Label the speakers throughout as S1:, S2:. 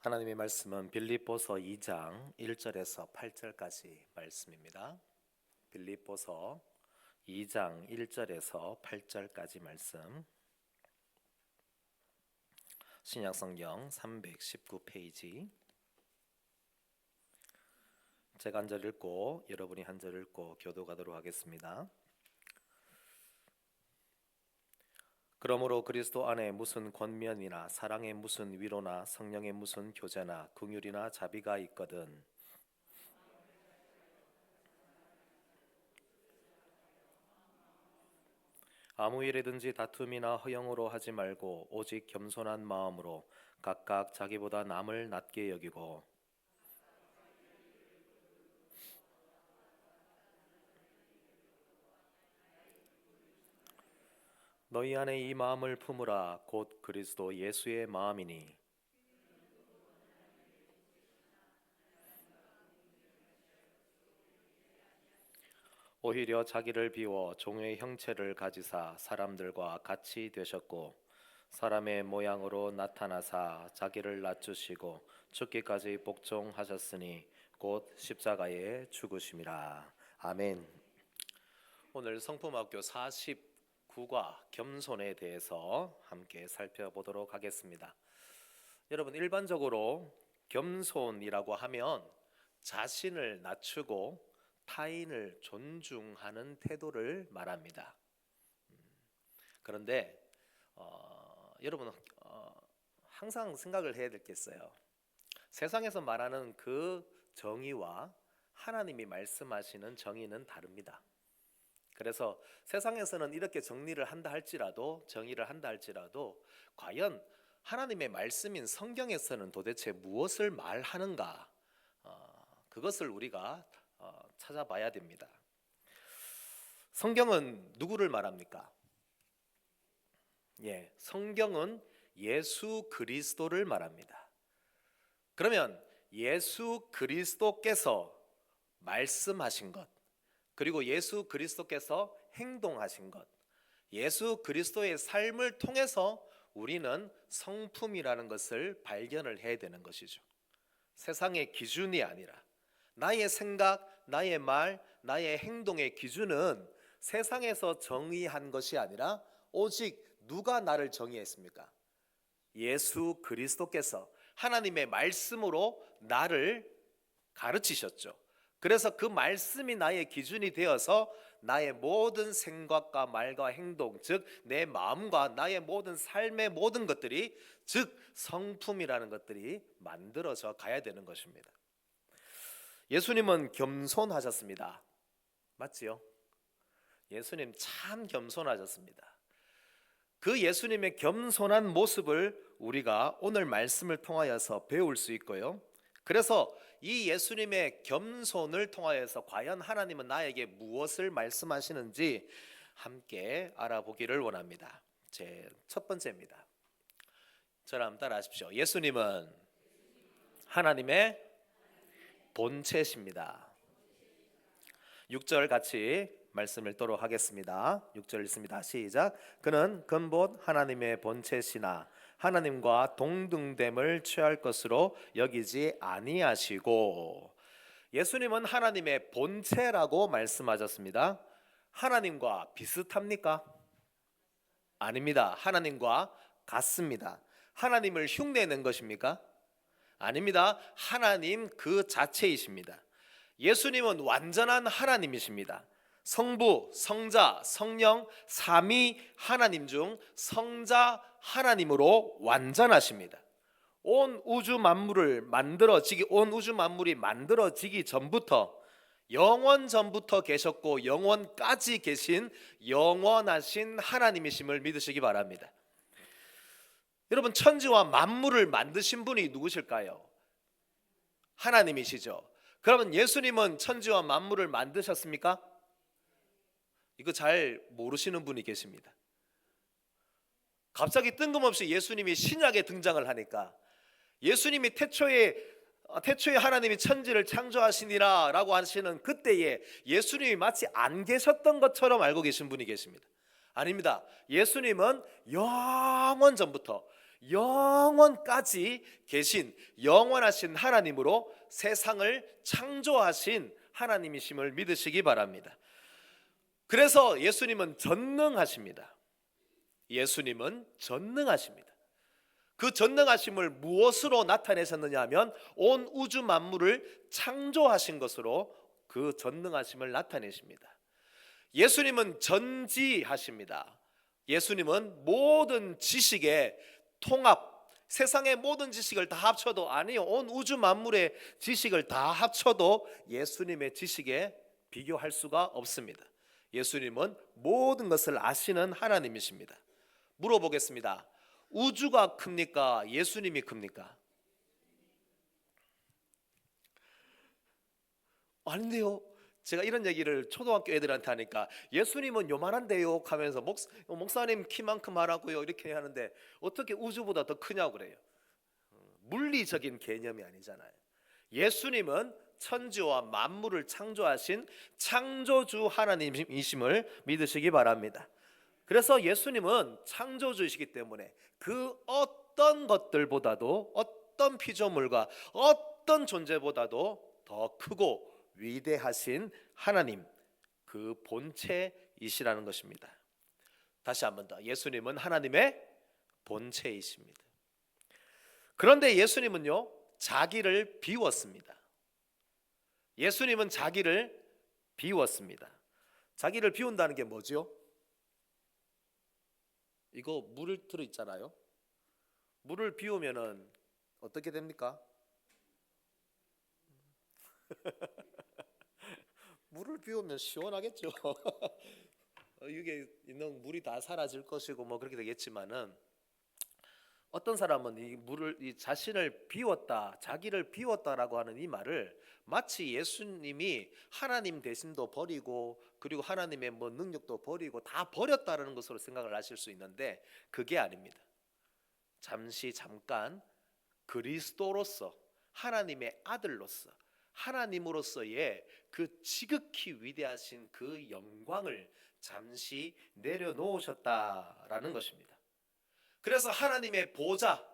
S1: 하나님의 말씀은 빌립보서 2장 1절에서 8절까지 말씀입니다. 빌립보서 2장 1절에서 8절까지 말씀, 신약성경 319페이지. 제가 한 절 읽고 여러분이 한 절 읽고 교도가도록 하겠습니다. 그러므로 그리스도 안에 무슨 권면이나 사랑의 무슨 위로나 성령의 무슨 교제나 긍휼이나 자비가 있거든 아무 일이든지 다툼이나 허영으로 하지 말고 오직 겸손한 마음으로 각각 자기보다 남을 낮게 여기고 너희 안에 이 마음을 품으라. 곧 그리스도 예수의 마음이니 오히려 자기를 비워 종의 형체를 가지사 사람들과 같이 되셨고 사람의 모양으로 나타나사 자기를 낮추시고 죽기까지 복종하셨으니 곧 십자가에 죽으심이라. 아멘. 오늘 성품학교 49과 겸손에 대해서 함께 살펴보도록 하겠습니다. 여러분, 일반적으로 겸손이라고 하면 자신을 낮추고 타인을 존중하는 태도를 말합니다. 그런데 여러분 항상 생각을 해야 될 게 있어요. 세상에서 말하는 그 정의와 하나님이 말씀하시는 정의는 다릅니다. 그래서 세상에서는 이렇게 정의를 한다 할지라도 과연 하나님의 말씀인 성경에서는 도대체 무엇을 말하는가, 그것을 우리가 찾아봐야 됩니다. 성경은 누구를 말합니까? 성경은 예수 그리스도를 말합니다. 그러면 예수 그리스도께서 말씀하신 것, 그리고 예수 그리스도께서 행동하신 것, 예수 그리스도의 삶을 통해서 우리는 성품이라는 것을 발견을 해야 되는 것이죠. 세상의 기준이 아니라 나의 생각, 나의 말, 나의 행동의 기준은 세상에서 정의한 것이 아니라 오직 누가 나를 정의했습니까? 예수 그리스도께서 하나님의 말씀으로 나를 가르치셨죠. 그래서 그 말씀이 나의 기준이 되어서 나의 모든 생각과 말과 행동, 즉 내 마음과 나의 모든 삶의 모든 것들이, 즉 성품이라는 것들이 만들어져 가야 되는 것입니다. 예수님은 겸손하셨습니다. 맞지요? 예수님 참 겸손하셨습니다. 그 예수님의 겸손한 모습을 우리가 오늘 말씀을 통하여서 배울 수 있고요. 그래서 이 예수님의 겸손을 통하여서 과연 하나님은 나에게 무엇을 말씀하시는지 함께 알아보기를 원합니다. 제 첫 번째입니다. 저랑 따라하십시오. 예수님은 하나님의 본체십니다. 6절 같이 말씀을 읽도록 하겠습니다. 6절 읽습니다. 시작. 그는 근본 하나님의 본체시나 하나님과 동등됨을 취할 것으로 여기지 아니하시고, 예수님은 하나님의 본체라고 말씀하셨습니다. 하나님과 비슷합니까? 아닙니다. 하나님과 같습니다. 하나님을 흉내낸 것입니까? 아닙니다. 하나님 그 자체이십니다. 예수님은 완전한 하나님이십니다. 성부, 성자, 성령 삼위 하나님 중 성자 하나님으로 완전하십니다. 온 우주 만물이 만들어지기 전부터, 영원 전부터 계셨고 영원까지 계신 영원하신 하나님이심을 믿으시기 바랍니다. 여러분, 천지와 만물을 만드신 분이 누구실까요? 하나님이시죠. 그러면 예수님은 천지와 만물을 만드셨습니까? 이거 잘 모르시는 분이 계십니다. 갑자기 뜬금없이 예수님이 신약에 등장을 하니까, 예수님이 태초에 하나님이 천지를 창조하시니라 라고 하시는 그때에 예수님이 마치 안 계셨던 것처럼 알고 계신 분이 계십니다. 아닙니다. 예수님은 영원 전부터, 영원까지 계신 영원하신 하나님으로 세상을 창조하신 하나님이심을 믿으시기 바랍니다. 그래서 예수님은 전능하십니다. 예수님은 전능하십니다. 그 전능하심을 무엇으로 나타내셨느냐 하면 온 우주 만물을 창조하신 것으로 그 전능하심을 나타내십니다. 예수님은 전지하십니다. 예수님은 모든 지식의 통합, 세상의 모든 지식을 다 합쳐도, 아니요, 온 우주 만물의 지식을 다 합쳐도 예수님의 지식에 비교할 수가 없습니다. 예수님은 모든 것을 아시는 하나님이십니다. 물어보겠습니다. 우주가 큽니까? 예수님이 큽니까? 아닌데요. 제가 이런 얘기를 초등학교 애들한테 하니까 예수님은 요만한데요 하면서 목사님 키만큼 하라고요 이렇게 하는데 어떻게 우주보다 더 크냐고 그래요. 물리적인 개념이 아니잖아요. 예수님은 천지와 만물을 창조하신 창조주 하나님이심을 믿으시기 바랍니다. 그래서 예수님은 창조주이시기 때문에 그 어떤 것들보다도, 어떤 피조물과 어떤 존재보다도 더 크고 위대하신 하나님, 그 본체이시라는 것입니다. 다시 한 번 더, 예수님은 하나님의 본체이십니다. 그런데 예수님은요, 자기를 비웠습니다. 예수님은 자기를 비웠습니다. 자기를 비운다는 게 뭐죠? 이거 물을 들어 있잖아요. 물을 비우면은 어떻게 됩니까? 물을 비우면 시원하겠죠. 이게 있는 물이 다 사라질 것이고 뭐 그렇게 되겠지만은, 어떤 사람은 이 자신을 비웠다, 자기를 비웠다라고 하는 이 말을 마치 예수님이 하나님 대신도 버리고 그리고 하나님의 뭐 능력도 버리고 다 버렸다라는 것으로 생각을 하실 수 있는데, 그게 아닙니다. 잠깐 그리스도로서, 하나님의 아들로서, 하나님으로서의 그 지극히 위대하신 그 영광을 잠시 내려놓으셨다라는 것입니다. 그래서 하나님의 보좌,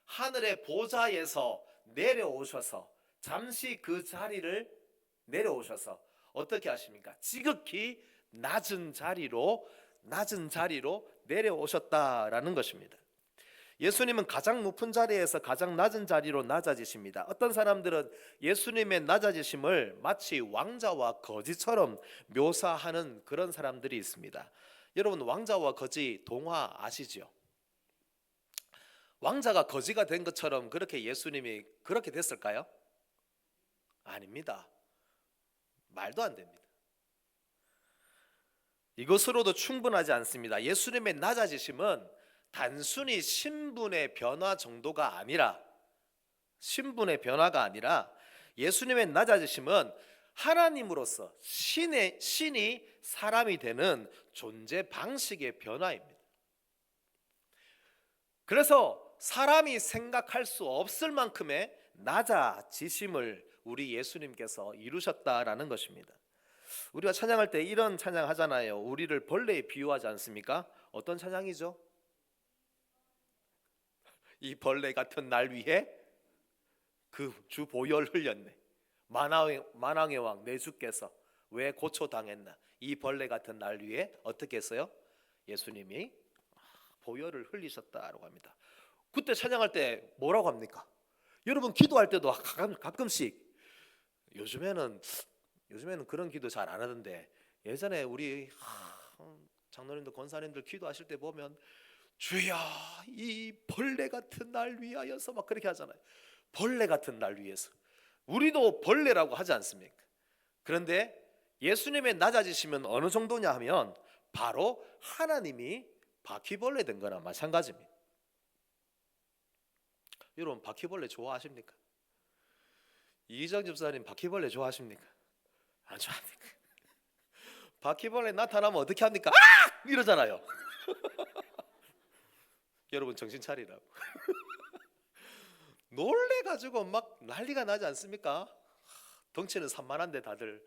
S1: 하늘의 보좌에서 내려오셔서 잠시 그 자리를 내려오셔서 어떻게 하십니까? 지극히 낮은 자리로 내려오셨다라는 것입니다. 예수님은 가장 높은 자리에서 가장 낮은 자리로 낮아지십니다. 어떤 사람들은 예수님의 낮아지심을 마치 왕자와 거지처럼 묘사하는 그런 사람들이 있습니다. 여러분, 왕자와 거지 동화 아시죠? 왕자가 거지가 된 것처럼 그렇게 예수님이 그렇게 됐을까요? 아닙니다. 말도 안 됩니다. 이것으로도 충분하지 않습니다. 예수님의 낮아지심은 단순히 신분의 변화 정도가 아니라, 예수님의 낮아지심은 하나님으로서 신이 사람이 되는 존재 방식의 변화입니다. 그래서 사람이 생각할 수 없을 만큼의 낮아지심을 우리 예수님께서 이루셨다라는 것입니다. 우리가 찬양할 때 이런 찬양 하잖아요. 우리를 벌레에 비유하지 않습니까? 어떤 찬양이죠? 이 벌레 같은 날 위해 그 주 보혈 흘렸네. 만왕의 왕 내 주께서 왜 고초당했나? 이 벌레 같은 날 위해 어떻게 했어요? 예수님이 보혈을 흘리셨다라고 합니다. 그때 찬양할 때 뭐라고 합니까? 여러분, 기도할 때도 가끔씩, 요즘에는 그런 기도 잘 안 하던데, 예전에 우리 장로님들 권사님들 기도하실 때 보면 주여 이 벌레 같은 날 위하여서 막 그렇게 하잖아요. 벌레 같은 날 위해서. 우리도 벌레라고 하지 않습니까? 그런데 예수님의 낮아지시면 어느 정도냐 하면 바로 하나님이 바퀴벌레 된 거나 마찬가지입니다. 여러분, 바퀴벌레 좋아하십니까? 이희정 집사님 바퀴벌레 좋아하십니까? 안 좋아합니까? 바퀴벌레 나타나면 어떻게 합니까? 아! 이러잖아요. 여러분, 정신 차리라고. 놀래가지고 막 난리가 나지 않습니까? 덩치는 산만한데 다들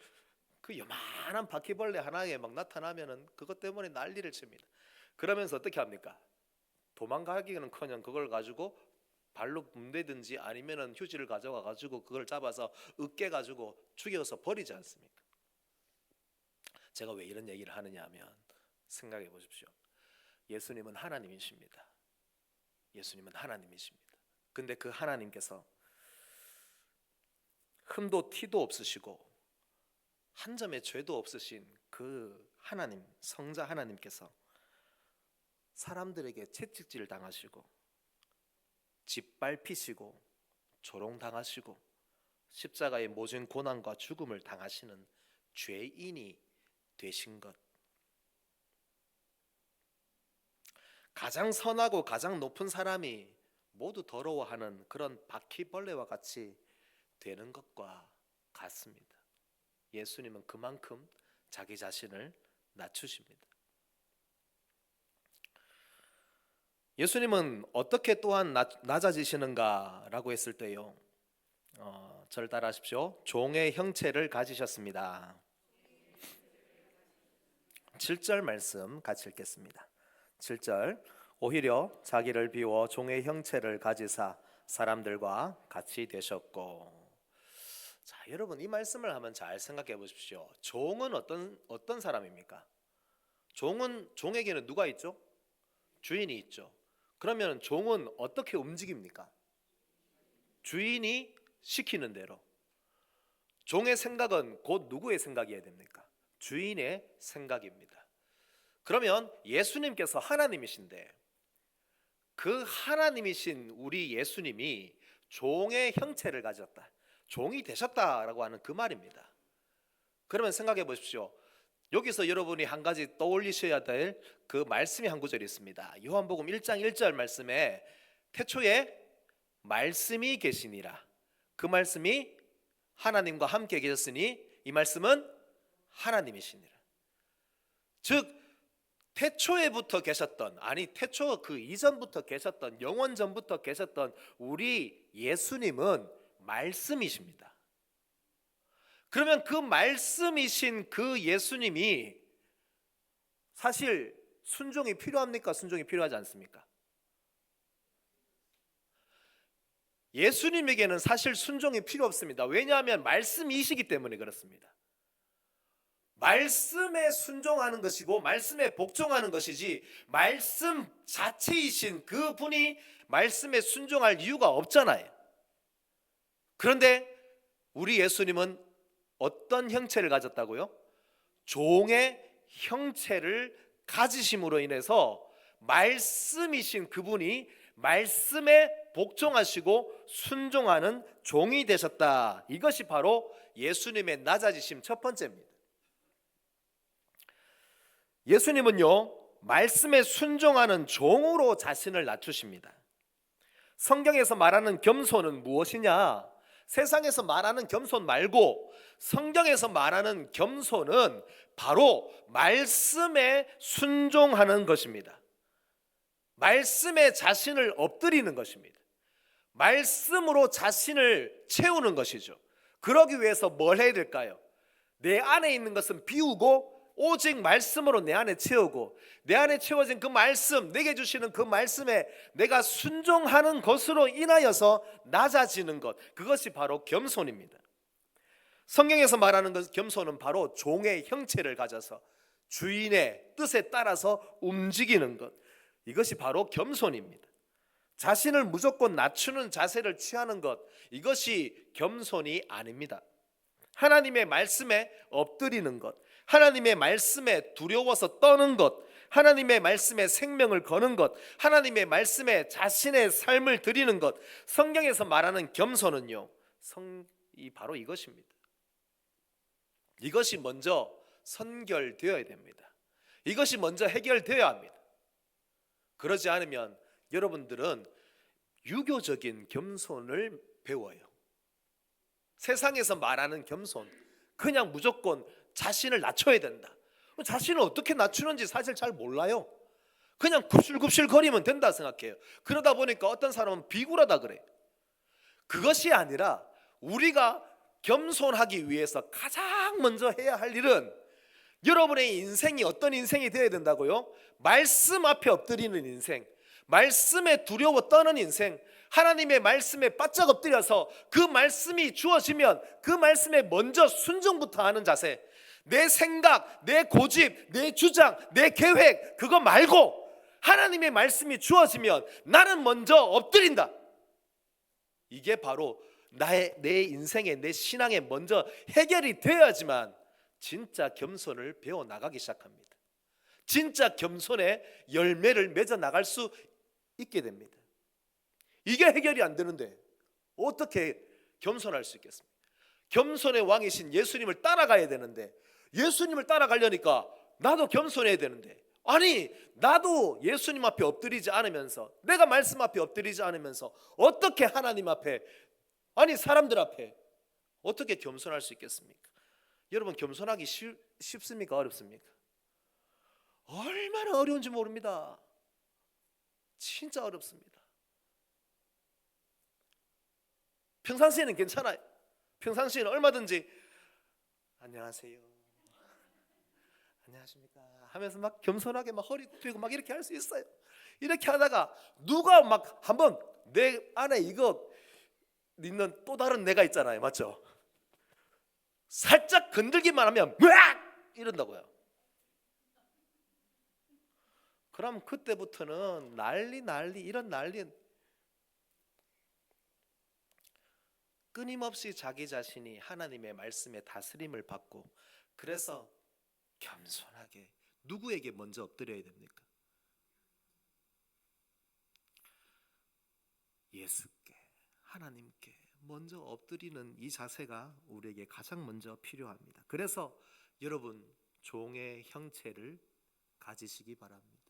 S1: 그 요만한 바퀴벌레 하나에 막 나타나면은 그것 때문에 난리를 칩니다. 그러면서 어떻게 합니까? 도망가기는커녕 그걸 가지고 발로 문대든지 아니면은 휴지를 가져가 가지고 그걸 잡아서 으깨 가지고 죽여서 버리지 않습니까? 제가 왜 이런 얘기를 하느냐 하면 생각해 보십시오. 예수님은 하나님이십니다. 예수님은 하나님이십니다. 근데 그 하나님께서 흠도 티도 없으시고 한 점의 죄도 없으신 그 하나님, 성자 하나님께서 사람들에게 채찍질 당하시고 짓밟히시고 조롱당하시고 십자가의 모진 고난과 죽음을 당하시는 죄인이 되신 것, 가장 선하고 가장 높은 사람이 모두 더러워하는 그런 바퀴벌레와 같이 되는 것과 같습니다. 예수님은 그만큼 자기 자신을 낮추십니다. 예수님은 어떻게 또한 낮아지시는가라고 했을 때요, 저를 따라하십시오. 종의 형체를 가지셨습니다. 7절 말씀 같이 읽겠습니다. 7절, 오히려 자기를 비워 종의 형체를 가지사 사람들과 같이 되셨고. 자, 여러분 이 말씀을 하면 잘 생각해 보십시오. 종은 어떤 사람입니까? 종에게는 누가 있죠? 주인이 있죠. 그러면 종은 어떻게 움직입니까? 주인이 시키는 대로. 종의 생각은 곧 누구의 생각이어야 됩니까? 주인의 생각입니다. 그러면 예수님께서 하나님이신데 그 하나님이신 우리 예수님이 종의 형체를 가졌다, 종이 되셨다라고 하는 그 말입니다. 그러면 생각해 보십시오. 여기서 여러분이 한 가지 떠올리셔야 될 그 말씀이 한 구절이 있습니다. 요한복음 1장 1절 말씀에 태초에 말씀이 계시니라. 그 말씀이 하나님과 함께 계셨으니 이 말씀은 하나님이시니라. 즉 태초에부터 계셨던, 아니 태초 그 이전부터 계셨던, 영원 전부터 계셨던 우리 예수님은 말씀이십니다. 그러면 그 말씀이신 그 예수님이 사실 순종이 필요합니까? 순종이 필요하지 않습니까? 예수님에게는 사실 순종이 필요 없습니다. 왜냐하면 말씀이시기 때문에 그렇습니다. 말씀에 순종하는 것이고 말씀에 복종하는 것이지 말씀 자체이신 그 분이 말씀에 순종할 이유가 없잖아요. 그런데 우리 예수님은 어떤 형체를 가졌다고요? 종의 형체를 가지심으로 인해서 말씀이신 그분이 말씀에 복종하시고 순종하는 종이 되셨다. 이것이 바로 예수님의 낮아지심 첫 번째입니다. 예수님은요, 말씀에 순종하는 종으로 자신을 낮추십니다. 성경에서 말하는 겸손은 무엇이냐? 세상에서 말하는 겸손 말고 성경에서 말하는 겸손은 바로 말씀에 순종하는 것입니다. 말씀에 자신을 엎드리는 것입니다. 말씀으로 자신을 채우는 것이죠. 그러기 위해서 뭘 해야 될까요? 내 안에 있는 것은 비우고 오직 말씀으로 내 안에 채우고 내 안에 채워진 그 말씀, 내게 주시는 그 말씀에 내가 순종하는 것으로 인하여서 낮아지는 것, 그것이 바로 겸손입니다. 성경에서 말하는 겸손은 바로 종의 형체를 가져서 주인의 뜻에 따라서 움직이는 것, 이것이 바로 겸손입니다. 자신을 무조건 낮추는 자세를 취하는 것, 이것이 겸손이 아닙니다. 하나님의 말씀에 엎드리는 것, 하나님의 말씀에 두려워서 떠는 것, 하나님의 말씀에 생명을 거는 것, 하나님의 말씀에 자신의 삶을 드리는 것, 성경에서 말하는 겸손은요, 바로 이것입니다. 이것이 먼저 선결되어야 됩니다. 이것이 먼저 해결되어야 합니다. 그러지 않으면 여러분들은 유교적인 겸손을 배워요. 세상에서 말하는 겸손, 그냥 무조건 자신을 낮춰야 된다. 자신을 어떻게 낮추는지 사실 잘 몰라요. 그냥 굽실굽실 거리면 된다 생각해요. 그러다 보니까 어떤 사람은 비굴하다 그래요. 그것이 아니라 우리가 겸손하기 위해서 가장 먼저 해야 할 일은 여러분의 인생이 어떤 인생이 되어야 된다고요? 말씀 앞에 엎드리는 인생, 말씀에 두려워 떠는 인생, 하나님의 말씀에 바짝 엎드려서 그 말씀이 주어지면 그 말씀에 먼저 순종부터 하는 자세, 내 생각, 내 고집, 내 주장, 내 계획 그거 말고 하나님의 말씀이 주어지면 나는 먼저 엎드린다. 이게 바로 내 인생에, 내 신앙에 먼저 해결이 되어야지만 진짜 겸손을 배워나가기 시작합니다. 진짜 겸손의 열매를 맺어 나갈 수 있게 됩니다. 이게 해결이 안 되는데 어떻게 겸손할 수 있겠습니까? 겸손의 왕이신 예수님을 따라가야 되는데, 예수님을 따라가려니까 나도 겸손해야 되는데, 아니 나도 예수님 앞에 엎드리지 않으면서, 내가 말씀 앞에 엎드리지 않으면서 어떻게 하나님 앞에, 아니 사람들 앞에 어떻게 겸손할 수 있겠습니까? 여러분, 겸손하기 쉽습니까? 어렵습니까? 얼마나 어려운지 모릅니다. 진짜 어렵습니다. 평상시에는 괜찮아요. 평상시에는 얼마든지 안녕하세요, 안녕하십니까 하면서 막 겸손하게 막 허리 굽히고 막 이렇게 할 수 있어요. 이렇게 하다가 누가 막 한번 내 안에 이거 있는 또 다른 내가 있잖아요, 맞죠? 살짝 건들기만 하면 으악! 이런다고요. 그럼 그때부터는 난리 이런 난리. 끊임없이 자기 자신이 하나님의 말씀에 다스림을 받고, 그래서 겸손하게 누구에게 먼저 엎드려야 됩니까? 예수께, 하나님께 먼저 엎드리는 이 자세가 우리에게 가장 먼저 필요합니다. 그래서 여러분, 종의 형체를 가지시기 바랍니다.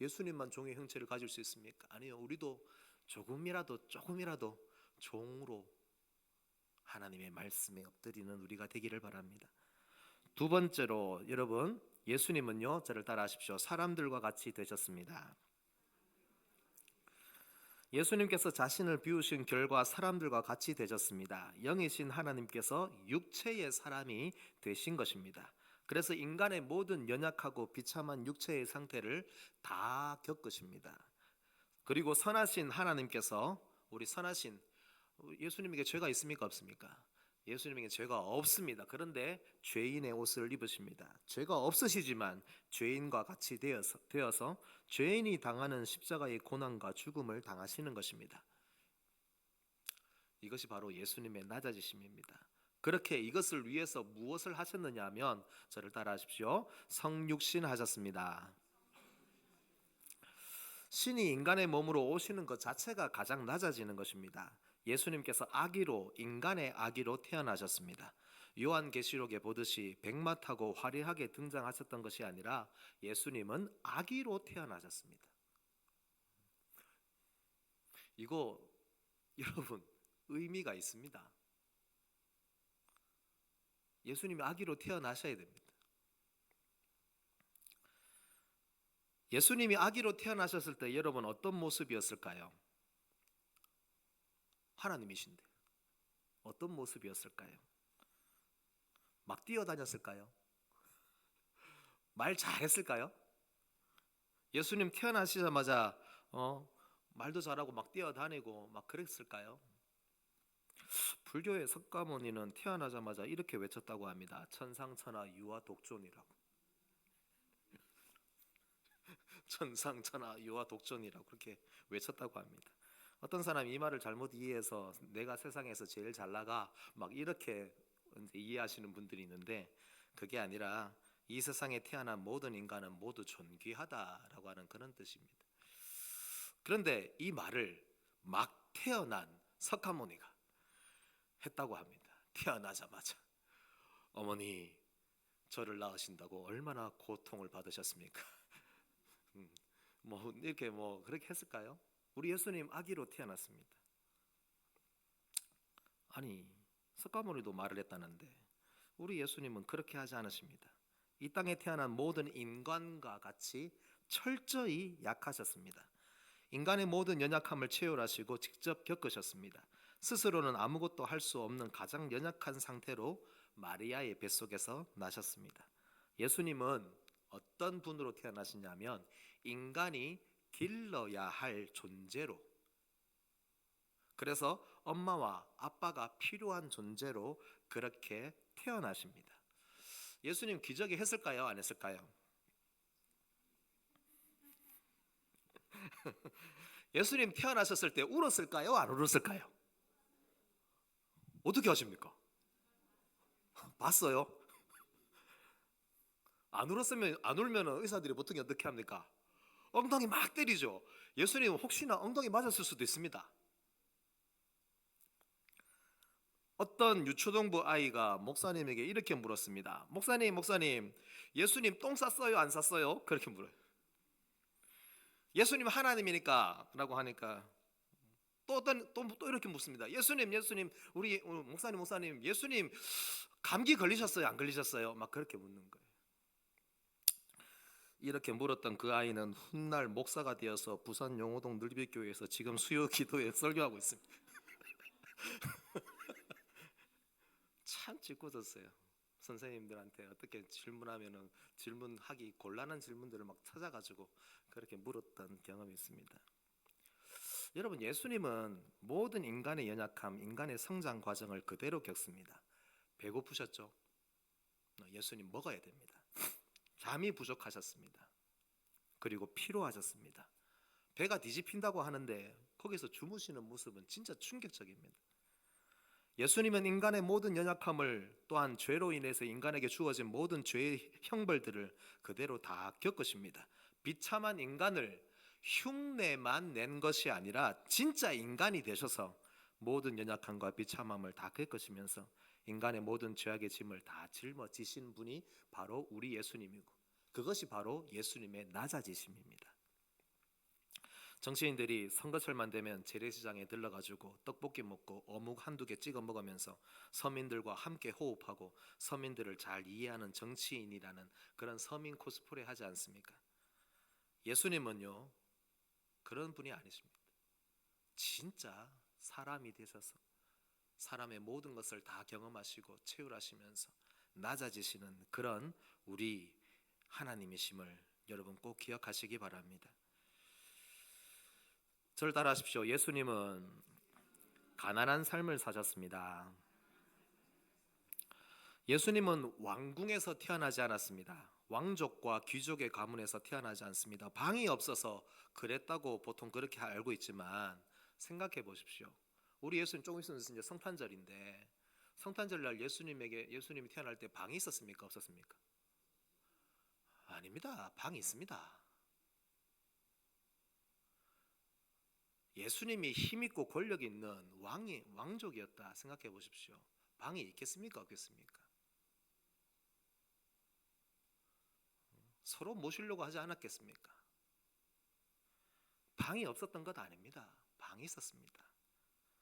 S1: 예수님만 종의 형체를 가질 수 있습니까? 아니요. 우리도 조금이라도 종으로 하나님의 말씀에 엎드리는 우리가 되기를 바랍니다. 두 번째로, 여러분, 예수님은요, 저를 따라하십시오. 사람들과 같이 되셨습니다. 예수님께서 자신을 비우신 결과 사람들과 같이 되셨습니다. 영이신 하나님께서 육체의 사람이 되신 것입니다. 그래서 인간의 모든 연약하고 비참한 육체의 상태를 다 겪으십니다. 그리고 선하신 하나님께서, 우리 선하신 예수님에게 죄가 있습니까? 없습니까? 예수님에게 죄가 없습니다. 그런데 죄인의 옷을 입으십니다. 죄가 없으시지만 죄인과 같이 되어서 죄인이 당하는 십자가의 고난과 죽음을 당하시는 것입니다. 이것이 바로 예수님의 낮아지심입니다. 그렇게 이것을 위해서 무엇을 하셨느냐 하면, 저를 따라하십시오. 성육신 하셨습니다. 신이 인간의 몸으로 오시는 것 자체가 가장 낮아지는 것입니다. 예수님께서 아기로, 인간의 아기로 태어나셨습니다. 요한계시록에 보듯이 백마 타고 화려하게 등장하셨던 것이 아니라 예수님은 아기로 태어나셨습니다. 이거 여러분 의미가 있습니다. 예수님이 아기로 태어나셔야 됩니다. 예수님이 아기로 태어나셨을 때 여러분 어떤 모습이었을까요? 하나님이신데 어떤 모습이었을까요? 막 뛰어다녔을까요? 말 잘했을까요? 예수님 태어나시자마자 말도 잘하고 막 뛰어다니고 막 그랬을까요? 불교의 석가모니는 태어나자마자 이렇게 외쳤다고 합니다. 천상천하 유아 독존이라고. 천상천하 유아 독존이라고 그렇게 외쳤다고 합니다. 어떤 사람이 이 말을 잘못 이해해서 내가 세상에서 제일 잘 나가 막 이렇게 이해하시는 분들이 있는데, 그게 아니라 이 세상에 태어난 모든 인간은 모두 존귀하다라고 하는 그런 뜻입니다. 그런데 이 말을 막 태어난 석가모니가 했다고 합니다. 태어나자마자 어머니 저를 낳으신다고 얼마나 고통을 받으셨습니까? 뭐 이렇게 뭐 그렇게 했을까요? 우리 예수님 아기로 태어났습니다. 아니 석가모니도 말을 했다는데 우리 예수님은 그렇게 하지 않으십니다. 이 땅에 태어난 모든 인간과 같이 철저히 약하셨습니다. 인간의 모든 연약함을 체휼하시고 직접 겪으셨습니다. 스스로는 아무것도 할 수 없는 가장 연약한 상태로 마리아의 뱃속에서 나셨습니다. 예수님은 어떤 분으로 태어나시냐면 인간이 길러야 할 존재로, 그래서 엄마와 아빠가 필요한 존재로 그렇게 태어나십니다. 예수님 기적이 했을까요? 안 했을까요? 예수님 태어나셨을 때 울었을까요? 안 울었을까요? 어떻게 하십니까? 봤어요? 안 울었으면, 안 울면 의사들이 보통 어떻게 합니까? 엉덩이 막 때리죠. 예수님 혹시나 엉덩이 맞았을 수도 있습니다. 어떤 유초동부 아이가 목사님에게 이렇게 물었습니다. 목사님, 예수님 똥 쌌어요? 안 쌌어요? 그렇게 물어요. 예수님 하나님이니까 라고 하니까 또 이렇게 묻습니다. 예수님, 우리 목사님, 예수님 감기 걸리셨어요? 안 걸리셨어요? 막 그렇게 묻는 거예요. 이렇게 물었던 그 아이는 훗날 목사가 되어서 부산 용호동 늘비교회에서 지금 수요 기도에 설교하고 있습니다. 참 짓궂었어요. 선생님들한테 어떻게 질문하면은 질문하기 곤란한 질문들을 막 찾아가지고 그렇게 물었던 경험이 있습니다. 여러분, 예수님은 모든 인간의 연약함, 인간의 성장 과정을 그대로 겪습니다. 배고프셨죠? 예수님 먹어야 됩니다. 잠이 부족하셨습니다. 그리고 피로하셨습니다. 배가 뒤집힌다고 하는데 거기서 주무시는 모습은 진짜 충격적입니다. 예수님은 인간의 모든 연약함을, 또한 죄로 인해서 인간에게 주어진 모든 죄의 형벌들을 그대로 다 겪으십니다. 비참한 인간을 흉내만 낸 것이 아니라 진짜 인간이 되셔서 모든 연약함과 비참함을 다 겪으시면서 인간의 모든 죄악의 짐을 다 짊어지신 분이 바로 우리 예수님이고, 그것이 바로 예수님의 낮아지심입니다. 정치인들이 선거철만 되면 재래시장에 들러가지고 떡볶이 먹고 어묵 한두 개 찍어 먹으면서 서민들과 함께 호흡하고 서민들을 잘 이해하는 정치인이라는 그런 서민 코스프레 하지 않습니까? 예수님은요, 그런 분이 아니십니다. 진짜 사람이 되셔서 사람의 모든 것을 다 경험하시고 체휼하시면서 낮아지시는 그런 우리 하나님이심을 여러분 꼭 기억하시기 바랍니다. 저를 따라하십시오. 예수님은 가난한 삶을 사셨습니다. 예수님은 왕궁에서 태어나지 않았습니다. 왕족과 귀족의 가문에서 태어나지 않습니다. 방이 없어서 그랬다고 보통 그렇게 알고 있지만, 생각해 보십시오. 우리 예수님 조금 있으면 이제 성탄절인데, 성탄절 날 예수님이 태어날 때 방이 있었습니까? 없었습니까? 아닙니다. 방이 있습니다. 예수님이 힘있고 권력 있는 왕족이었다 생각해 보십시오. 방이 있겠습니까? 없겠습니까? 서로 모시려고 하지 않았겠습니까? 방이 없었던 것 아닙니다. 방이 있었습니다.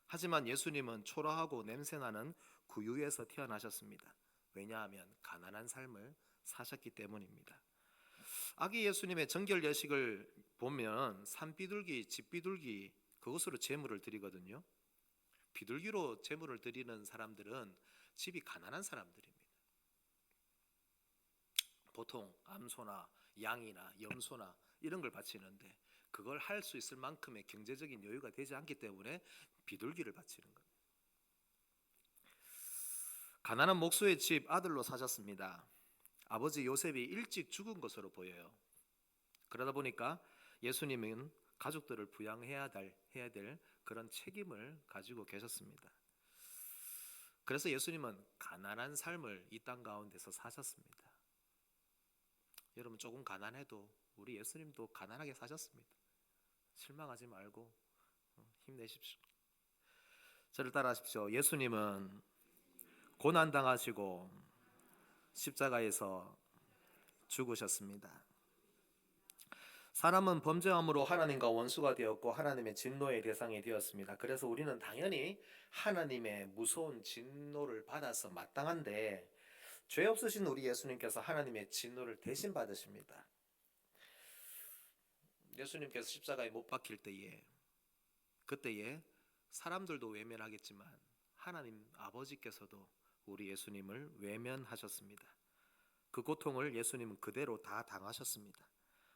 S1: 하지만 예수님은 초라하고 냄새나는 구유에서 태어나셨습니다. 왜냐하면 가난한 삶을 사셨기 때문입니다. 아기 예수님의 정결 예식을 보면 산비둘기, 집비둘기, 그것으로 제물을 드리거든요. 비둘기로 제물을 드리는 사람들은 집이 가난한 사람들입니다. 보통 암소나 양이나 염소나 이런 걸 바치는데 그걸 할 수 있을 만큼의 경제적인 여유가 되지 않기 때문에 비둘기를 바치는 겁니다. 가난한 목수의 집 아들로 사셨습니다. 아버지 요셉이 일찍 죽은 것으로 보여요. 그러다 보니까 예수님은 가족들을 부양해야 될 그런 책임을 가지고 계셨습니다. 그래서 예수님은 가난한 삶을 이 땅 가운데서 사셨습니다. 여러분, 조금 가난해도 우리 예수님도 가난하게 사셨습니다. 실망하지 말고 힘내십시오. 저를 따라하십시오. 예수님은 고난당하시고 십자가에서 죽으셨습니다. 사람은 범죄함으로 하나님과 원수가 되었고 하나님의 진노의 대상이 되었습니다. 그래서 우리는 당연히 하나님의 무서운 진노를 받아서 마땅한데, 죄 없으신 우리 예수님께서 하나님의 진노를 대신 받으십니다. 예수님께서 십자가에 못 박힐 때에, 그때에 사람들도 외면하겠지만 하나님 아버지께서도 우리 예수님을 외면하셨습니다. 그 고통을 예수님은 그대로 다 당하셨습니다.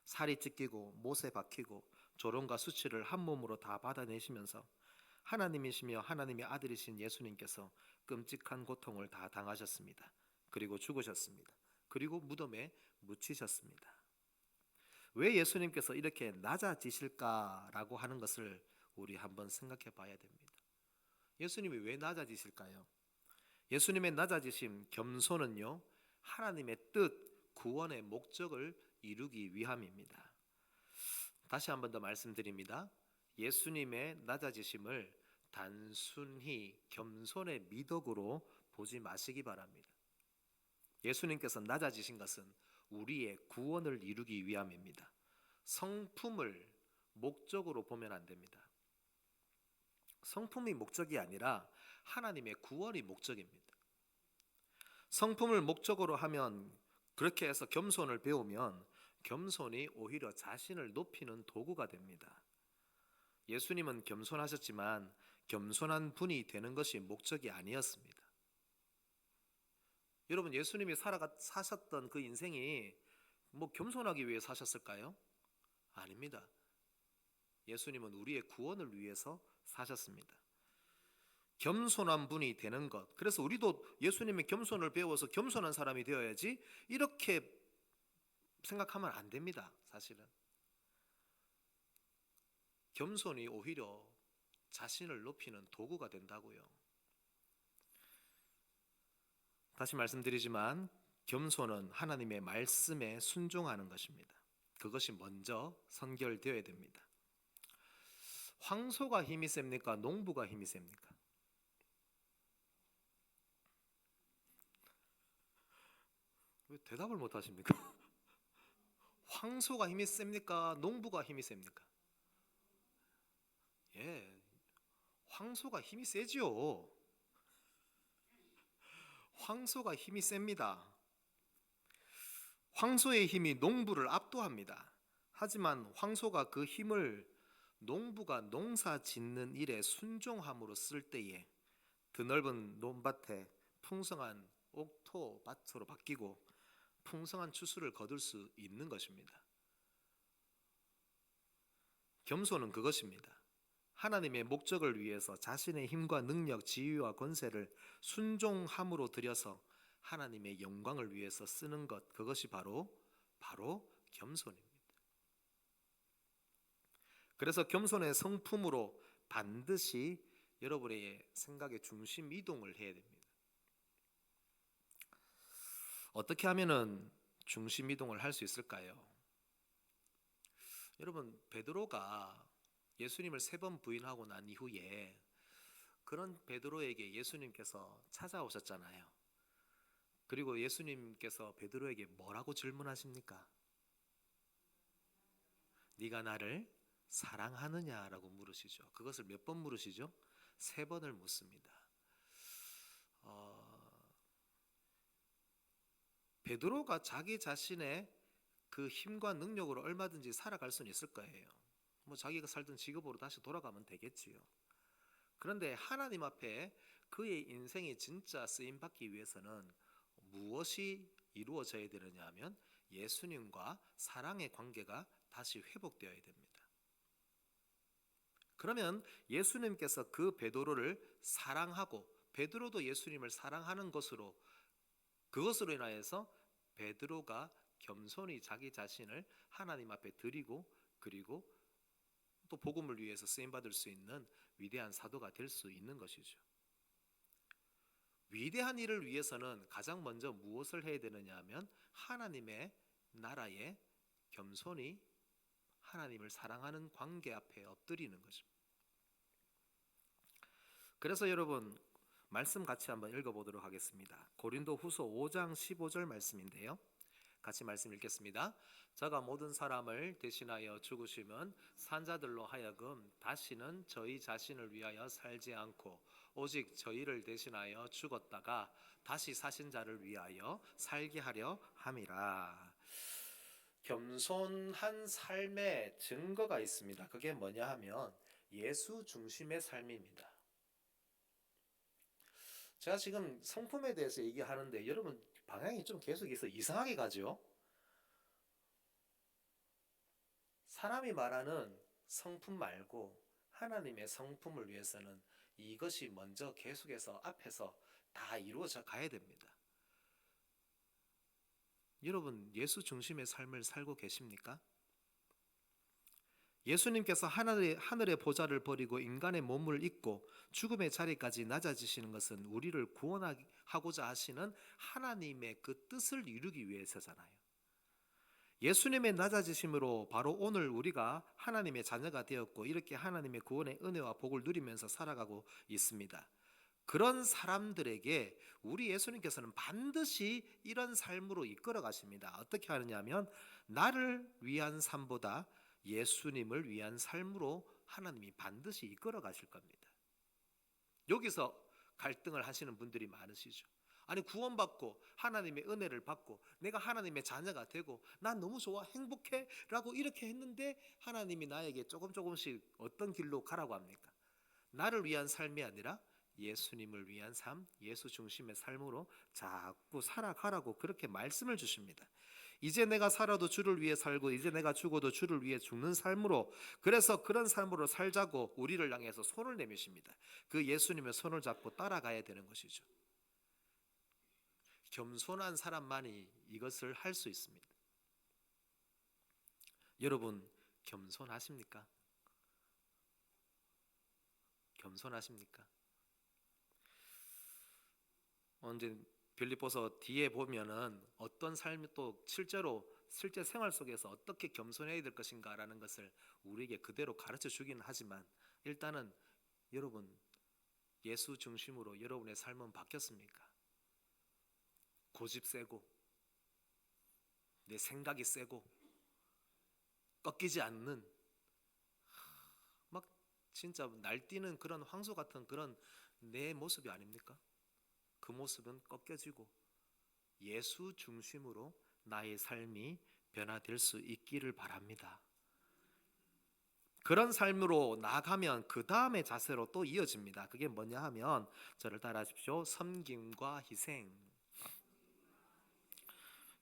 S1: 살이 찢기고 못에 박히고 조롱과 수치를 한 몸으로 다 받아내시면서 하나님이시며 하나님의 아들이신 예수님께서 끔찍한 고통을 다 당하셨습니다. 그리고 죽으셨습니다. 그리고 무덤에 묻히셨습니다. 왜 예수님께서 이렇게 낮아지실까라고 하는 것을 우리 한번 생각해 봐야 됩니다. 예수님이 왜 낮아지실까요? 예수님의 낮아지심, 겸손은요, 하나님의 뜻, 구원의 목적을 이루기 위함입니다. 다시 한 번 더 말씀드립니다. 예수님의 낮아지심을 단순히 겸손의 미덕으로 보지 마시기 바랍니다. 예수님께서 낮아지신 것은 우리의 구원을 이루기 위함입니다. 성품을 목적으로 보면 안 됩니다. 성품이 목적이 아니라 하나님의 구원이 목적입니다. 성품을 목적으로 하면, 그렇게 해서 겸손을 배우면 겸손이 오히려 자신을 높이는 도구가 됩니다. 예수님은 겸손하셨지만 겸손한 분이 되는 것이 목적이 아니었습니다. 여러분, 예수님이 사셨던 그 인생이 겸손하기 위해 사셨을까요? 아닙니다. 예수님은 우리의 구원을 위해서 사셨습니다. 겸손한 분이 되는 것. 그래서 우리도 예수님의 겸손을 배워서 겸손한 사람이 되어야지, 이렇게 생각하면 안 됩니다. 사실은 겸손이 오히려 자신을 높이는 도구가 된다고요. 다시 말씀드리지만 겸손은 하나님의 말씀에 순종하는 것입니다. 그것이 먼저 선결되어야 됩니다. 황소가 힘이 셉니까? 농부가 힘이 셉니까? 왜 대답을 못 하십니까? 황소가 힘이 셉니까? 농부가 힘이 셉니까? 예, 황소가 힘이 세지요. 황소가 힘이 셉니다. 황소의 힘이 농부를 압도합니다. 하지만 황소가 그 힘을 농부가 농사 짓는 일에 순종함으로 쓸 때에 드넓은 논밭에 풍성한 옥토밭으로 바뀌고 풍성한 추수를 거둘 수 있는 것입니다. 겸손은 그것입니다. 하나님의 목적을 위해서 자신의 힘과 능력, 지위와 권세를 순종함으로 들여서 하나님의 영광을 위해서 쓰는 것, 그것이 바로 겸손입니다. 그래서 겸손의 성품으로 반드시 여러분의 생각의 중심 이동을 해야 됩니다. 어떻게 하면은 중심 이동을 할 수 있을까요? 여러분, 베드로가 예수님을 3번 부인하고 난 이후에 그런 베드로에게 예수님께서 찾아오셨잖아요. 그리고 예수님께서 베드로에게 뭐라고 질문하십니까? 네가 나를 사랑하느냐라고 물으시죠. 그것을 몇 번 물으시죠? 3번을 묻습니다. 베드로가 자기 자신의 그 힘과 능력으로 얼마든지 살아갈 수는 있을 거예요. 자기가 살던 직업으로 다시 돌아가면 되겠지요. 그런데 하나님 앞에 그의 인생이 진짜 쓰임받기 위해서는 무엇이 이루어져야 되느냐 하면 예수님과 사랑의 관계가 다시 회복되어야 됩니다. 그러면 예수님께서 그 베드로를 사랑하고 베드로도 예수님을 사랑하는 그것으로 인하여서 베드로가 겸손히 자기 자신을 하나님 앞에 드리고, 그리고 또 복음을 위해서 쓰임받을 수 있는 위대한 사도가 될 수 있는 것이죠. 위대한 일을 위해서는 가장 먼저 무엇을 해야 되느냐 하면 하나님의 나라에 겸손히 하나님을 사랑하는 관계 앞에 엎드리는 것입니다. 그래서 여러분, 말씀 같이 한번 읽어보도록 하겠습니다. 고린도후서 5장 15절 말씀인데요, 같이 말씀 읽겠습니다. 저가 모든 사람을 대신하여 죽으심은 산자들로 하여금 다시는 저희 자신을 위하여 살지 않고 오직 저희를 대신하여 죽었다가 다시 사신 자를 위하여 살게 하려 함이라. 겸손한 삶의 증거가 있습니다. 그게 뭐냐 하면 예수 중심의 삶입니다. 제가 지금 성품에 대해서 얘기하는데 여러분 방향이 좀 계속 있어 이상하게 가죠. 사람이 말하는 성품 말고 하나님의 성품을 위해서는 이것이 먼저 계속해서 앞에서 다 이루어져 가야 됩니다. 여러분, 예수 중심의 삶을 살고 계십니까? 예수님께서 하늘의 보좌를 버리고 인간의 몸을 입고 죽음의 자리까지 낮아지시는 것은 우리를 구원하고자 하시는 하나님의 그 뜻을 이루기 위해서잖아요. 예수님의 낮아지심으로 바로 오늘 우리가 하나님의 자녀가 되었고 이렇게 하나님의 구원의 은혜와 복을 누리면서 살아가고 있습니다. 그런 사람들에게 우리 예수님께서는 반드시 이런 삶으로 이끌어 가십니다. 어떻게 하느냐 하면 나를 위한 삶보다 예수님을 위한 삶으로 하나님이 반드시 이끌어 가실 겁니다. 여기서 갈등을 하시는 분들이 많으시죠. 아니, 구원받고 하나님의 은혜를 받고 내가 하나님의 자녀가 되고 난 너무 좋아 행복해 라고 이렇게 했는데 하나님이 나에게 조금씩 어떤 길로 가라고 합니까? 나를 위한 삶이 아니라 예수님을 위한 삶, 예수 중심의 삶으로 자꾸 살아가라고 그렇게 말씀을 주십니다. 이제 내가 살아도 주를 위해 살고 이제 내가 죽어도 주를 위해 죽는 삶으로, 그래서 그런 삶으로 살자고 우리를 향해서 손을 내미십니다. 그 예수님의 손을 잡고 따라가야 되는 것이죠. 겸손한 사람만이 이것을 할 수 있습니다. 여러분, 겸손하십니까? 겸손하십니까? 언제 빌립보서 뒤에 보면은 어떤 삶이 또 실제 생활 속에서 어떻게 겸손해야 될 것인가라는 것을 우리에게 그대로 가르쳐 주기는 하지만, 일단은 여러분, 예수 중심으로 여러분의 삶은 바뀌었습니까? 고집 세고 내 생각이 세고 꺾이지 않는 막 진짜 날뛰는 그런 황소 같은 그런 내 모습이 아닙니까? 그 모습은 꺾여지고 예수 중심으로 나의 삶이 변화될 수 있기를 바랍니다. 그런 삶으로 나아가면 그 다음의 자세로 또 이어집니다. 그게 뭐냐 하면, 저를 따라하십시오. 섬김과 희생.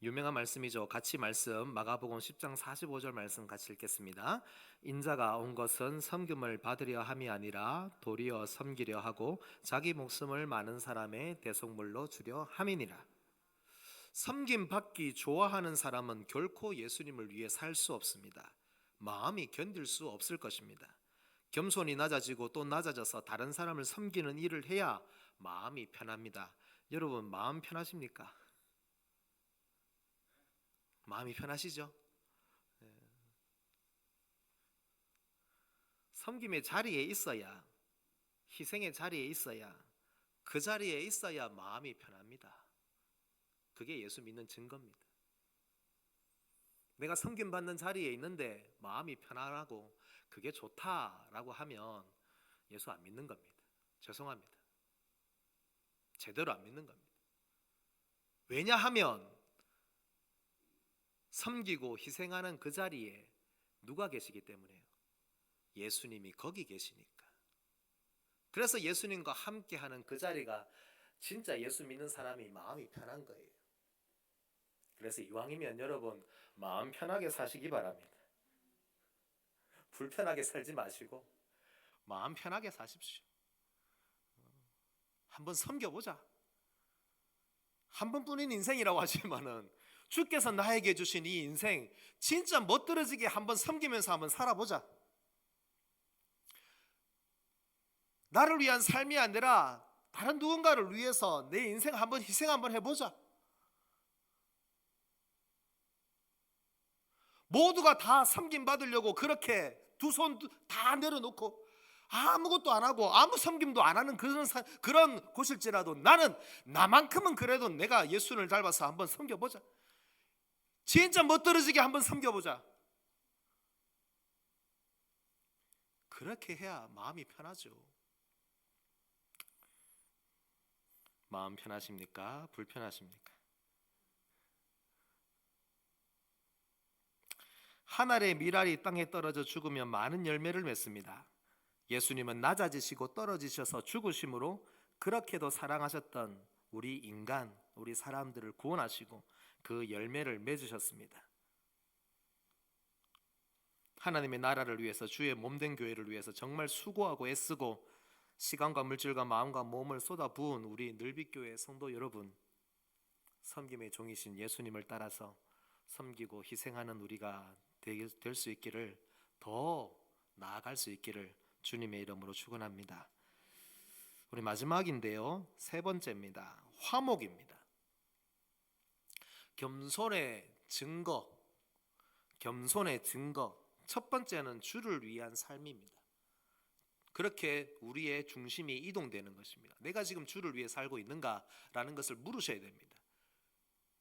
S1: 유명한 말씀이죠. 같이 말씀, 마가복음 10장 45절 말씀 같이 읽겠습니다. 인자가 온 것은 섬김을 받으려 함이 아니라 도리어 섬기려 하고 자기 목숨을 많은 사람의 대속물로 주려 함이니라. 섬김 받기 좋아하는 사람은 결코 예수님을 위해 살 수 없습니다. 마음이 견딜 수 없을 것입니다. 겸손이 낮아지고 또 낮아져서 다른 사람을 섬기는 일을 해야 마음이 편합니다. 여러분, 마음 편하십니까? 마음이 편하시죠? 섬김의 자리에 있어야, 희생의 자리에 있어야, 그 자리에 있어야 마음이 편합니다. 그게 예수 믿는 증거입니다. 내가 섬김받는 자리에 있는데 마음이 편안하고 그게 좋다라고 하면 예수 안 믿는 겁니다. 죄송합니다. 제대로 안 믿는 겁니다. 왜냐하면 섬기고 희생하는 그 자리에 누가 계시기 때문에요? 예수님이 거기 계시니까. 그래서 예수님과 함께하는 그 자리가 진짜 예수 믿는 사람이 마음이 편한 거예요. 그래서 이왕이면 여러분, 마음 편하게 사시기 바랍니다. 불편하게 살지 마시고 마음 편하게 사십시오. 한번 섬겨보자. 한 번뿐인 인생이라고 하지만은 주께서 나에게 주신 이 인생 진짜 멋들어지게 한번 섬기면서 한번 살아보자. 나를 위한 삶이 아니라 다른 누군가를 위해서 내 인생 한번 희생 한번 해보자. 모두가 다 섬김 받으려고 그렇게 두 손 다 내려놓고 아무것도 안 하고 아무 섬김도 안 하는 그런 곳일지라도 나는 나만큼은 그래도 내가 예수를 닮아서 한번 섬겨보자. 진짜 멋들어지게 한번 섬겨보자. 그렇게 해야 마음이 편하죠. 마음 편하십니까? 불편하십니까? 한 알의 밀알이 땅에 떨어져 죽으면 많은 열매를 맺습니다. 예수님은 낮아지시고 떨어지셔서 죽으심으로 그렇게도 사랑하셨던 우리 인간, 우리 사람들을 구원하시고 그 열매를 맺으셨습니다. 하나님의 나라를 위해서, 주의 몸된 교회를 위해서 정말 수고하고 애쓰고 시간과 물질과 마음과 몸을 쏟아부은 우리 늘빛교회 성도 여러분, 섬김의 종이신 예수님을 따라서 섬기고 희생하는 우리가 될 수 있기를, 더 나아갈 수 있기를 주님의 이름으로 축원합니다. 우리 마지막인데요, 세 번째입니다. 화목입니다. 겸손의 증거. 겸손의 증거. 첫 번째는 주를 위한 삶입니다. 그렇게 우리의 중심이 이동되는 것입니다. 내가 지금 주를 위해 살고 있는가라는 것을 물으셔야 됩니다.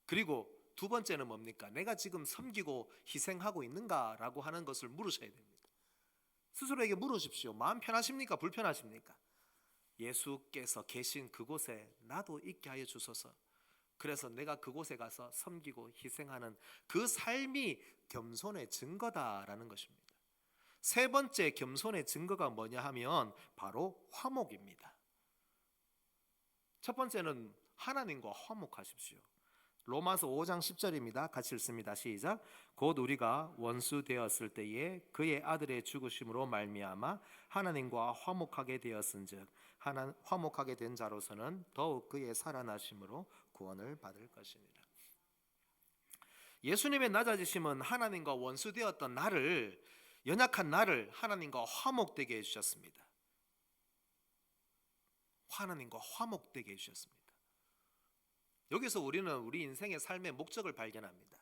S1: 그리고 두 번째는 뭡니까? 내가 지금 섬기고 희생하고 있는가라고 하는 것을 물으셔야 됩니다. 스스로에게 물으십시오. 마음 편하십니까? 불편하십니까? 예수께서 계신 그곳에 나도 있게 하여 주소서. 그래서 내가 그곳에 가서 섬기고 희생하는 그 삶이 겸손의 증거다라는 것입니다. 세 번째 겸손의 증거가 뭐냐 하면 바로 화목입니다. 첫 번째는 하나님과 화목하십시오. 로마서 5장 10절입니다. 같이 읽습니다. 시작. 곧 우리가 원수 되었을 때에 그의 아들의 죽으심으로 말미암아 하나님과 화목하게 되었은즉 화목하게 된 자로서는 더욱 그의 살아나심으로 구원을 받을 것이니라. 예수님의 낮아지심은 하나님과 원수 되었던 나를, 연약한 나를 하나님과 화목되게 해주셨습니다. 하나님과 화목되게 해주셨습니다. 여기서 우리는 우리 인생의 삶의 목적을 발견합니다.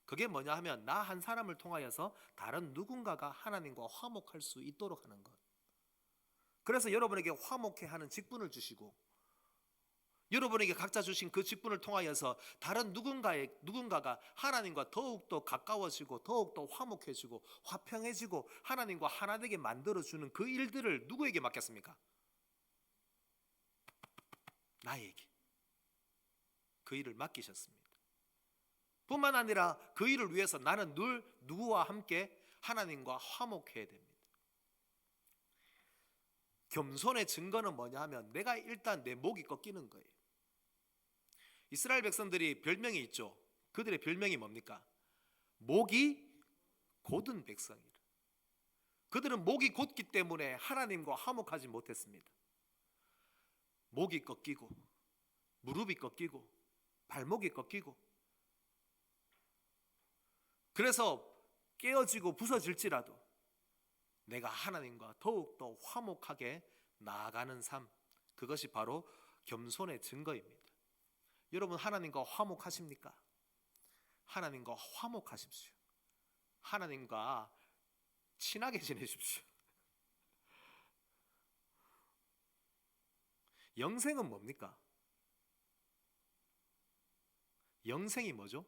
S1: 그게 뭐냐 하면 나 한 사람을 통하여서 다른 누군가가 하나님과 화목할 수 있도록 하는 것. 그래서 여러분에게 화목해 하는 직분을 주시고, 여러분에게 각자 주신 그 직분을 통하여서 다른 누군가가 하나님과 더욱더 가까워지고 더욱더 화목해지고 화평해지고 하나님과 하나 되게 만들어주는 그 일들을 누구에게 맡겼습니까? 나에게 그 일을 맡기셨습니다. 뿐만 아니라 그 일을 위해서 나는 늘 누구와 함께 하나님과 화목해야 됩니다. 겸손의 증거는 뭐냐 하면 내가 일단 내 목이 꺾이는 거예요. 이스라엘 백성들이 별명이 있죠. 그들의 별명이 뭡니까? 목이 곧은 백성이라. 그들은 목이 곧기 때문에 하나님과 화목하지 못했습니다. 목이 꺾이고 무릎이 꺾이고 발목이 꺾이고, 그래서 깨어지고 부서질지라도 내가 하나님과 더욱더 화목하게 나아가는 삶, 그것이 바로 겸손의 증거입니다. 여러분 하나님과 화목하십니까? 하나님과 화목하십시오. 하나님과 친하게 지내십시오. 영생은 뭡니까? 영생이 뭐죠?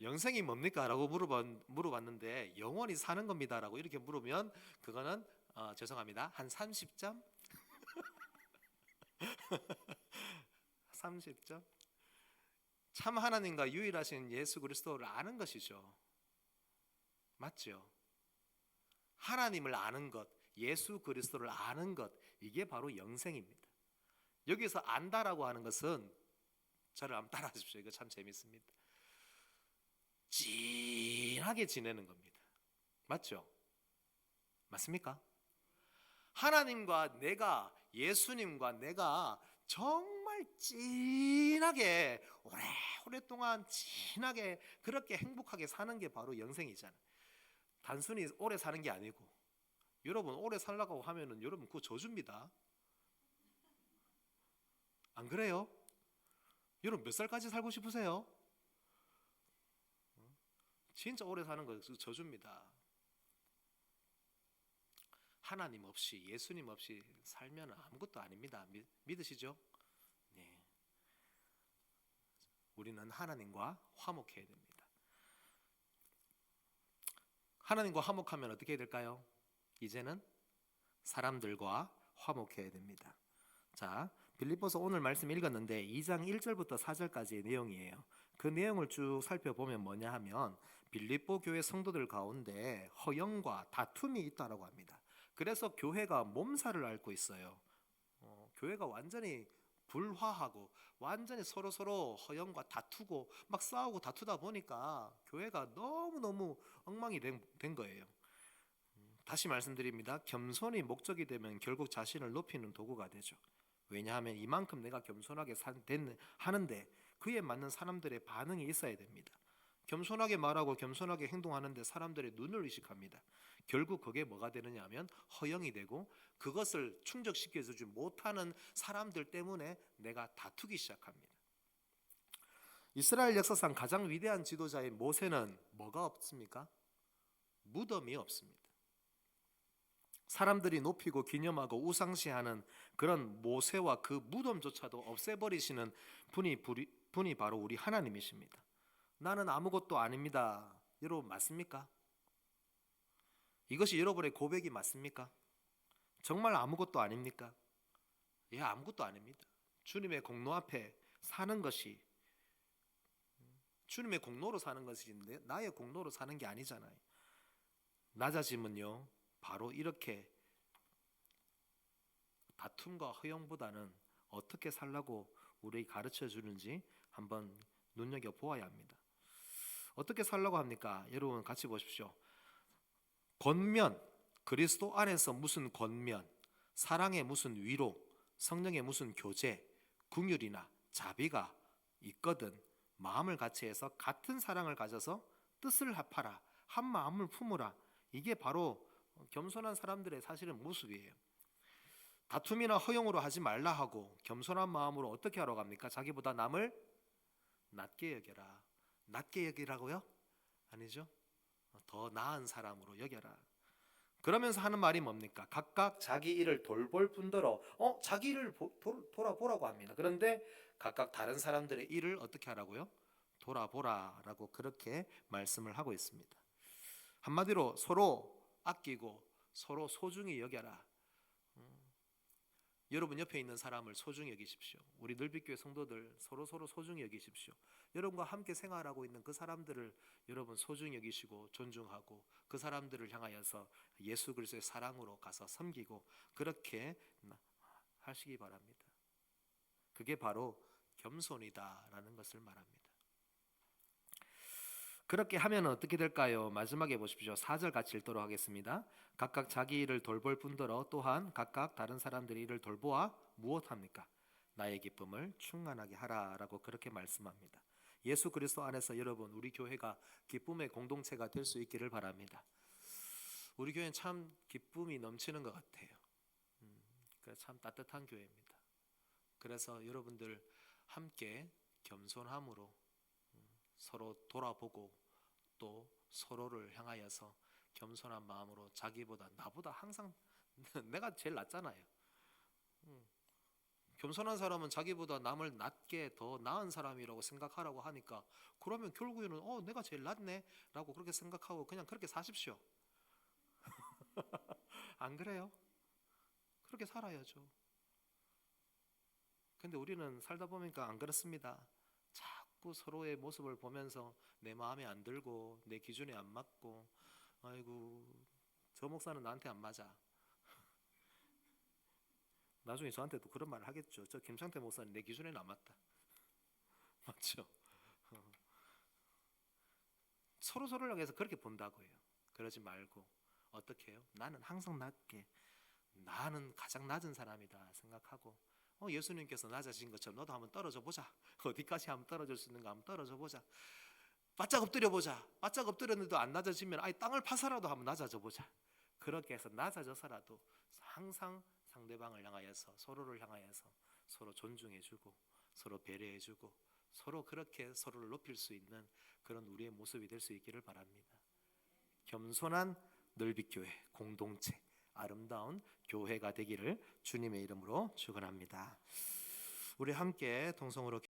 S1: 영생이 뭡니까? 라고 물어봤는데 영원히 사는 겁니다 라고 이렇게 물으면 그거는 죄송합니다, 한 30점? 30점? 참 하나님과 유일하신 예수 그리스도를 아는 것이죠. 맞죠? 하나님을 아는 것, 예수 그리스도를 아는 것, 이게 바로 영생입니다. 여기서 안다라고 하는 것은, 저를 한번 따라하십시오. 이거 참 재밌습니다. 진하게 지내는 겁니다. 맞죠? 맞습니까? 하나님과 내가, 예수님과 내가 정말 진하게 오랫동안 진하게 그렇게 행복하게 사는 게 바로 영생이잖아요. 단순히 오래 사는 게 아니고, 여러분 오래 살라고 하면은 여러분 그거 저주입니다. 안 그래요? 여러분 몇 살까지 살고 싶으세요? 진짜 오래 사는 거 저주입니다. 하나님 없이, 예수님 없이 살면 아무것도 아닙니다. 믿으시죠? 네. 우리는 하나님과 화목해야 됩니다. 하나님과 화목하면 어떻게 해야 될까요? 이제는 사람들과 화목해야 됩니다. 자, 빌립보서 오늘 말씀 읽었는데 2장 1절부터 4절까지의 내용이에요. 그 내용을 쭉 살펴보면 뭐냐 하면 빌립보 교회 성도들 가운데 허영과 다툼이 있다라고 합니다. 그래서 교회가 몸살을 앓고 있어요. 교회가 완전히 불화하고 완전히 서로 허영과 다투고 막 싸우고 다투다 보니까 교회가 너무너무 엉망이 된 거예요. 다시 말씀드립니다. 겸손이 목적이 되면 결국 자신을 높이는 도구가 되죠. 왜냐하면 이만큼 내가 겸손하게 하는데 그에 맞는 사람들의 반응이 있어야 됩니다. 겸손하게 말하고 겸손하게 행동하는데 사람들의 눈을 의식합니다. 결국 그게 뭐가 되느냐 하면 허영이 되고 그것을 충족시켜주지 못하는 사람들 때문에 내가 다투기 시작합니다. 이스라엘 역사상 가장 위대한 지도자인 모세는 뭐가 없습니까? 무덤이 없습니다. 사람들이 높이고 기념하고 우상시하는 그런 모세와 그 무덤조차도 없애버리시는 분이 바로 우리 하나님이십니다. 나는 아무것도 아닙니다. 여러분 맞습니까? 이것이 여러분의 고백이 맞습니까? 정말 아무것도 아닙니까? 예, 아무것도 아닙니다. 주님의 공로 앞에 사는 것이 주님의 공로로 사는 것이 나의 공로로 사는 게 아니잖아요. 낮아짐은요 바로 이렇게 다툼과 허영보다는 어떻게 살라고 우리에게 가르쳐 주는지 한번 눈여겨보아야 합니다. 어떻게 살라고 합니까? 여러분 같이 보십시오. 권면, 그리스도 안에서 무슨 권면, 사랑의 무슨 위로, 성령의 무슨 교제, 긍휼이나 자비가 있거든 마음을 같이 해서 같은 사랑을 가져서 뜻을 합하라, 한 마음을 품으라. 이게 바로 겸손한 사람들의 사실은 모습이에요. 다툼이나 허용으로 하지 말라 하고 겸손한 마음으로 어떻게 하러 갑니까? 자기보다 남을 낮게 여겨라. 낮게 여기라고요? 아니죠. 더 나은 사람으로 여겨라. 그러면서 하는 말이 뭡니까? 각각 자기 일을 돌볼 뿐더러 자기 일을 돌아보라고 합니다. 그런데 각각 다른 사람들의 일을 어떻게 하라고요? 돌아보라라고 그렇게 말씀을 하고 있습니다. 한마디로 서로 아끼고 서로 소중히 여겨라. 여러분 옆에 있는 사람을 소중히 여기십시오. 우리 늘빛교회 성도들 서로 소중히 여기십시오. 여러분과 함께 생활하고 있는 그 사람들을 여러분 소중히 여기시고 존중하고 그 사람들을 향하여서 예수 그리스도의 사랑으로 가서 섬기고 그렇게 하시기 바랍니다. 그게 바로 겸손이다라는 것을 말합니다. 그렇게 하면 어떻게 될까요? 마지막에 보십시오. 4절 같이 읽도록 하겠습니다. 각각 자기 일을 돌볼 뿐더러 또한 각각 다른 사람들의 일을 돌보아 무엇합니까? 나의 기쁨을 충만하게 하라라고 그렇게 말씀합니다. 예수 그리스도 안에서 여러분 우리 교회가 기쁨의 공동체가 될 수 있기를 바랍니다. 우리 교회는 참 기쁨이 넘치는 것 같아요. 참 따뜻한 교회입니다. 그래서 여러분들 함께 겸손함으로 서로 돌아보고 또 서로를 향하여서 겸손한 마음으로 자기보다 나보다 항상 내가 제일 낫잖아요. 겸손한 사람은 자기보다 남을 낮게 더 나은 사람이라고 생각하라고 하니까 그러면 결국에는 내가 제일 낫네 라고 그렇게 생각하고 그냥 그렇게 사십시오. 안 그래요? 그렇게 살아야죠. 근데 우리는 살다 보니까 안 그렇습니다. 자꾸 서로의 모습을 보면서 내 마음에 안 들고 내 기준에 안 맞고 아이고 저 목사는 나한테 안 맞아. 나중에 저한테도 그런 말을 하겠죠. 저 김창태 목사는 내 기준에는 안 맞다. 맞죠? 서로를 향해서 그렇게 본다고요. 그러지 말고 어떻게 해요? 나는 항상 낮게 나는 가장 낮은 사람이다 생각하고 예수님께서 낮아진 것처럼 너도 한번 떨어져 보자. 어디까지 한번 떨어질 수 있는가 한번 떨어져 보자. 바짝 엎드려 보자. 바짝 엎드렸는데도 안 낮아지면 땅을 파서라도 한번 낮아져 보자. 그렇게 해서 낮아져서라도 항상 상대방을 향하여서 서로를 향하여서 서로 존중해주고 서로 배려해주고 서로 그렇게 서로를 높일 수 있는 그런 우리의 모습이 될 수 있기를 바랍니다. 겸손한 늘빛교회 공동체 아름다운 교회가 되기를 주님의 이름으로 축원합니다. 우리 함께 동성으로